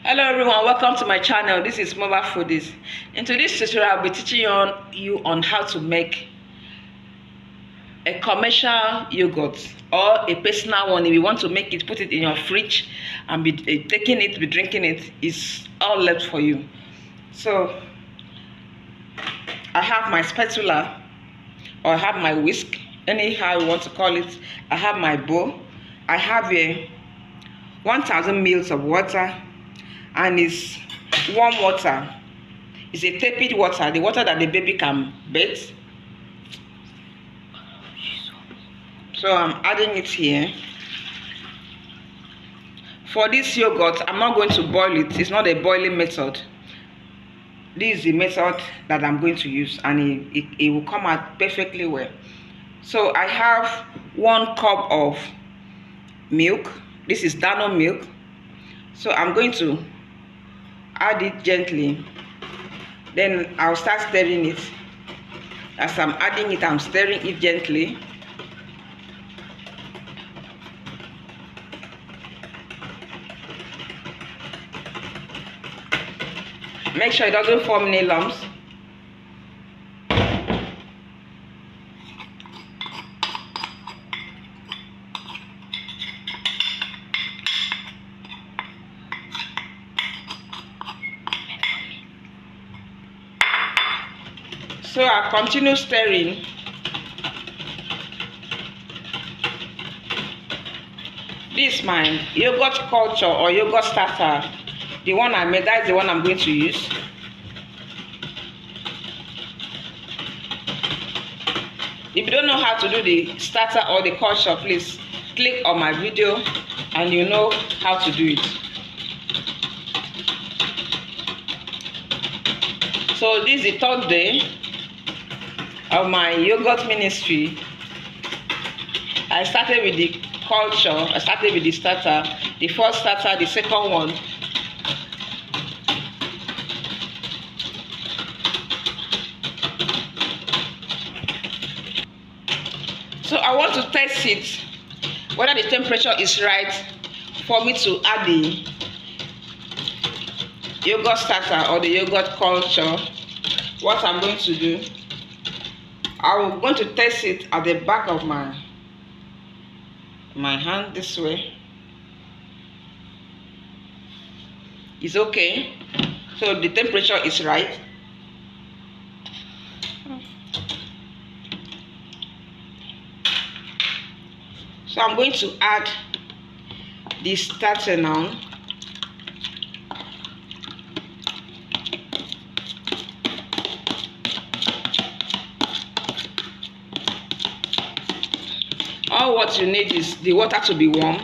Hello everyone, welcome to my channel. This is MOVA Foodies. In today's tutorial, I'll be teaching you on how to make a commercial yogurt or a personal one. If you want to make it, put it in your fridge and be taking it, be drinking it. It's all left for you. So I have my spatula, or I have my whisk, anyhow you want to call it. I have my bowl. I have a 1000 ml of water, and it's warm water. It's a tepid water, the water that the baby can bathe. So I'm adding it here. For this yogurt, I'm not going to boil it. It's not a boiling method. This is the method that I'm going to use, and it will come out perfectly well. So I have 1 cup of milk. This is Dano milk. So I'm going to add it gently. Then I'll start stirring it. As I'm adding it, I'm stirring it gently. Make sure it doesn't form any lumps. So I continue stirring. This is my yogurt culture or yogurt starter. The one I made, that's the one I'm going to use. If you don't know how to do the starter or the culture, please click on my video and you know how to do it. So this is the 3rd day of my yogurt ministry. I started with the culture, I started with the starter, the first starter, the second one. So I want to test it, whether the temperature is right for me to add the yogurt starter or the yogurt culture. What I'm going to do, I'm going to test it at the back of my hand this way. It's okay. So the temperature is right. So I'm going to add the starter now. All what you need is the water to be warm,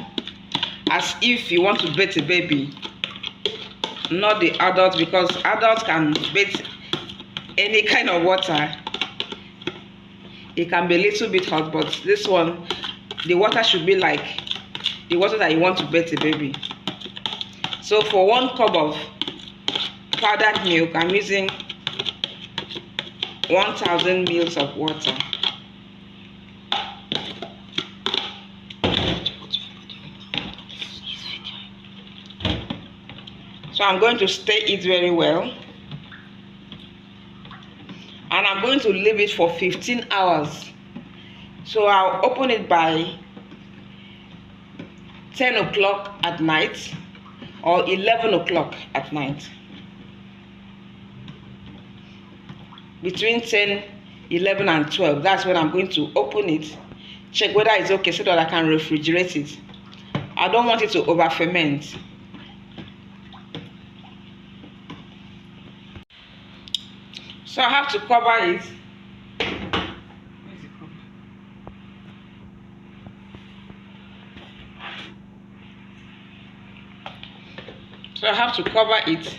as if you want to bathe a baby, not the adult, because adults can bathe any kind of water. It can be a little bit hot, but this one, the water should be like the water that you want to bathe a baby. So for 1 cup of powdered milk, I'm using 1000 ml of water. So I'm going to stir it very well, and I'm going to leave it for 15 hours. So I'll open it by 10 o'clock at night or 11 o'clock at night. Between 10, 11 and 12, that's when I'm going to open it, check whether it's okay so that I can refrigerate it. I don't want it to over ferment. So I have to cover it. So I have to cover it.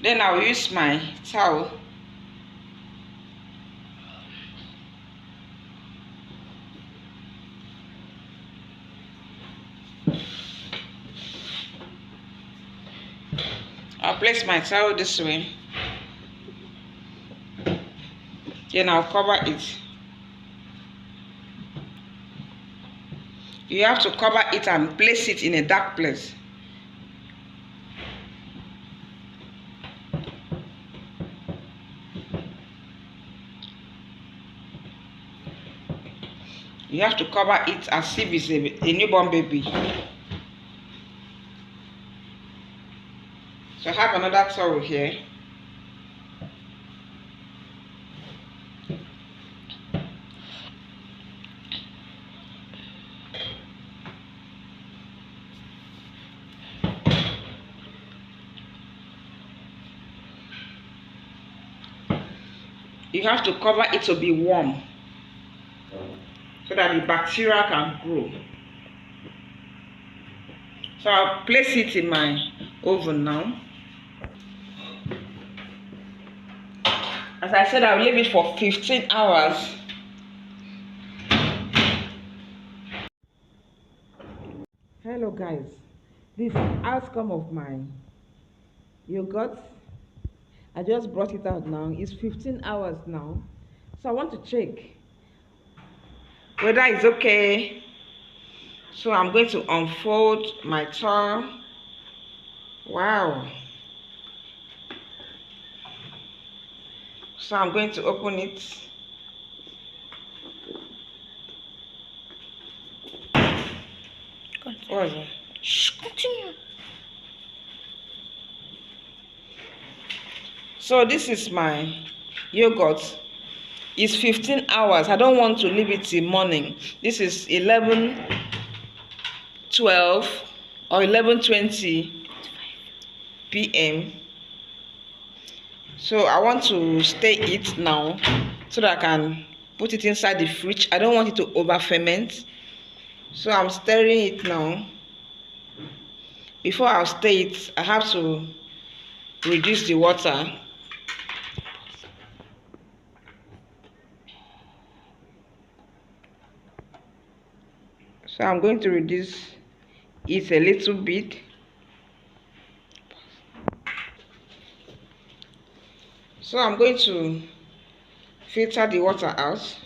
Then I'll use my towel. I'll place my towel this way. Then I'll cover it. You have to cover it and place it in a dark place. You have to cover it as if it's a newborn baby. So I have another towel here. You have to cover it to be warm so that the bacteria can grow. So I'll place it in my oven now. As I said, I'll leave it for 15 hours. Hello guys, this is the outcome of my yogurt. I just brought it out now. It's 15 hours now. So I want to check whether it's okay. So I'm going to unfold my towel. Wow. So I'm going to open it. What is it? Shh, continue. So this is my yogurt. It's 15 hours. I don't want to leave it till morning. This is 11, 12 or 11:20 p.m. So I want to stir it now so that I can put it inside the fridge. I don't want it to over ferment. So I'm stirring it now. Before I stir it, I have to reduce the water. So I'm going to reduce it a little bit. So I'm going to filter the water out.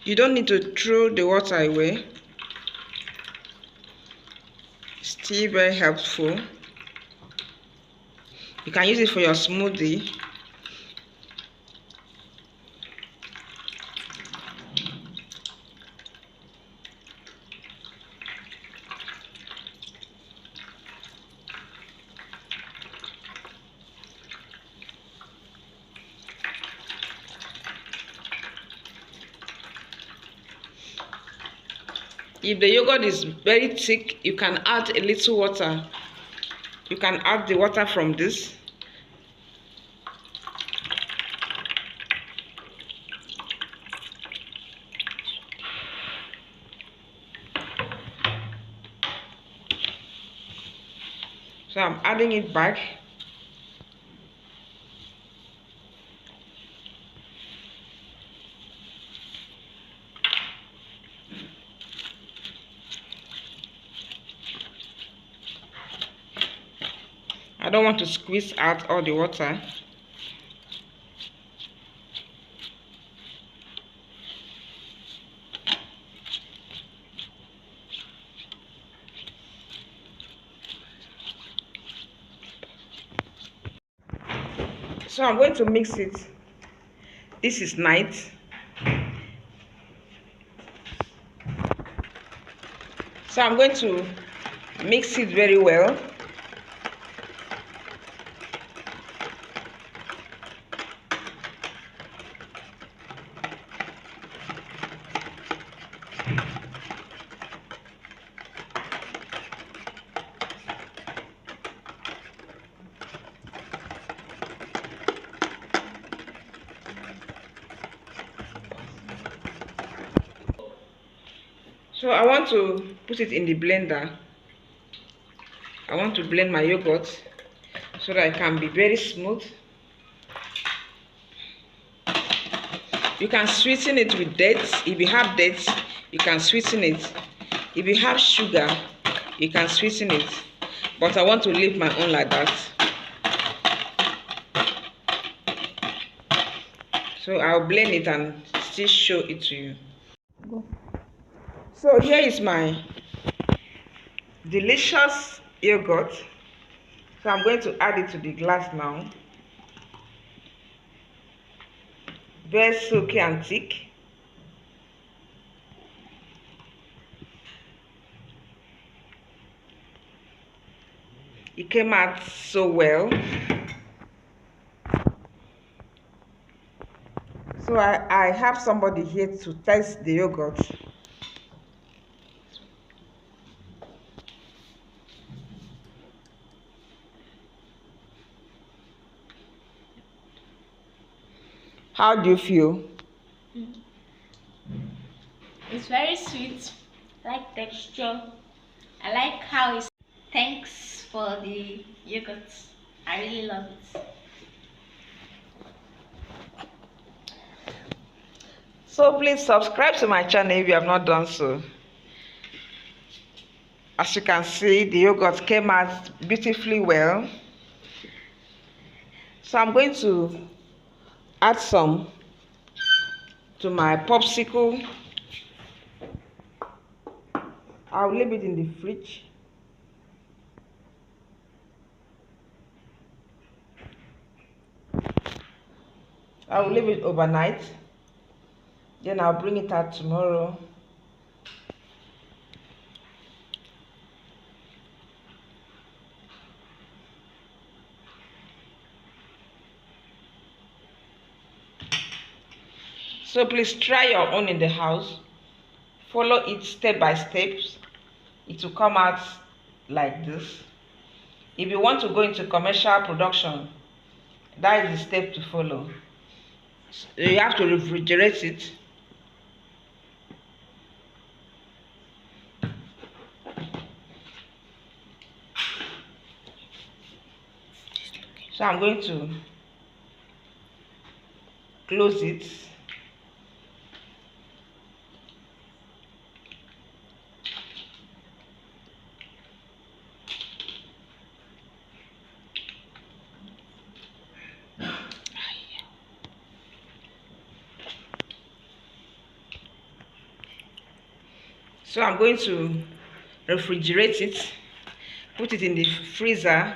You don't need to throw the water away. Still very helpful. You can use it for your smoothie. If the yogurt is very thick, you can add a little water. You can add the water from this. So I'm adding it back. I don't want to squeeze out all the water. So I'm going to mix it. This is night. So I'm going to mix it very well. So I want to put it in the blender. I want to blend my yogurt so that it can be very smooth. You can sweeten it with dates. If you have dates, you can sweeten it. If you have sugar, you can sweeten it. But I want to leave my own like that. So I'll blend it and still show it to you. So here is my delicious yogurt. So I'm going to add it to the glass now. Very silky and thick. It came out so well. So I have somebody here to test the yogurt. How do you feel? It's very sweet. I like texture. I like how it's. Thanks for the yogurt. I really love it. So please subscribe to my channel if you have not done so. As you can see, the yogurt came out beautifully well. So I'm going to add some to my popsicle. I'll leave it in the fridge. I will leave it overnight. Then I'll bring it out tomorrow. So please try your own in the house. Follow it step by step. It will come out like this. If you want to go into commercial production, that is the step to follow. So you have to refrigerate it. So I'm going to close it. So I'm going to refrigerate it, put it in the freezer